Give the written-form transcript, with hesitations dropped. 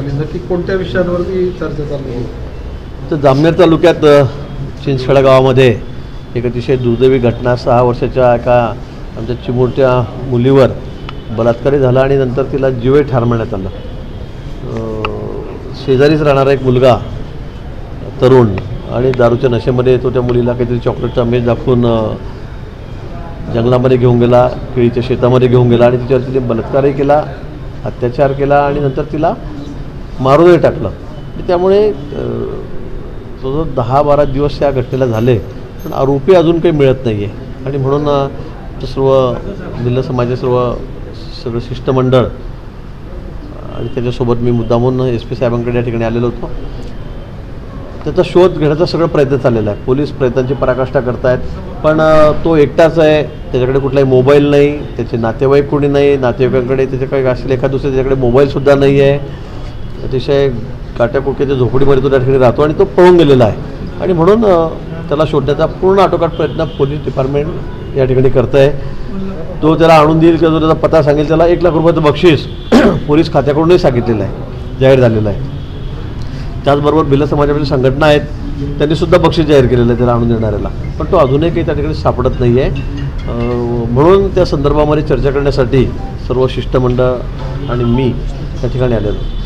झाली, नक्की कोणत्या विषयांवरती चर्चा चालू आहे? तर जामनेर तालुक्यात चिंचखेडा गावामध्ये एक अतिशय दुर्दैवी घटना, 6 वर्षाच्या एका आमच्या चिमुरट्या मुलीवर बलात्कारी झाला आणि नंतर तिला जीवे ठार मारण्यात आलं. शेजारीच राहणारा एक मुलगा तरुण आणि दारूच्या नशेमध्ये तो त्या मुलीला काहीतरी चॉकलेटचा आमिष दाखवून जंगलामध्ये घेऊन गेला, केळीच्या शेतामध्ये घेऊन गेला आणि तिच्यावर तिने बलात्कारही केला, अत्याचार केला आणि नंतर तिला मारूनही टाकलं. त्यामुळे जवळजवळ 10-12 दिवस त्या घटनेला झाले, पण आरोपी अजून काही मिळत नाही आहे. आणि म्हणून सर्व भिल्ल समाजाचे सगळं शिष्टमंडळ आणि त्याच्यासोबत मी मुद्दामून SP साहेबांकडे या ठिकाणी आलेलो होतो. त्याचा शोध घेण्याचा सगळं प्रयत्न चाललेला आहे. पोलीस प्रयत्नांची पराकाष्ठा करत आहेत, पण तो एकटाच आहे, त्याच्याकडे कुठलाही मोबाईल नाही, त्याचे नातेवाईक कोणी नाही, नातेवाईकांकडे त्याच्याकडे असेल एखाद दुसरे त्याच्याकडे मोबाईलसुद्धा नाही आहे. अतिशय काट्याकुट्याच्या झोपडीमध्ये तो त्या ठिकाणी राहतो आणि तो पळून गेलेला आहे. आणि म्हणून त्याला शोधण्याचा पूर्ण आटोकाट प्रयत्न पोलीस डिपार्टमेंट या ठिकाणी करतं आहे. तो त्याला आणून देईल किंवा जो त्याचा पत्ता सांगेल त्याला 1 लाख रुपयाचं बक्षीस पोलीस खात्याकडूनही सांगितलेलं आहे, जाहीर झालेलं आहे. त्याचबरोबर भिल्ल समाजातील संघटना आहेत, त्यांनीसुद्धा बक्षीस जाहीर केलेलं आहे त्याला आणून देणाऱ्याला, पण तो अजूनही काही त्या ठिकाणी सापडत नाही आहे. म्हणून त्या संदर्भामध्ये चर्चा करण्यासाठी सर्व शिष्टमंडळ आणि मी त्या ठिकाणी आलेलो.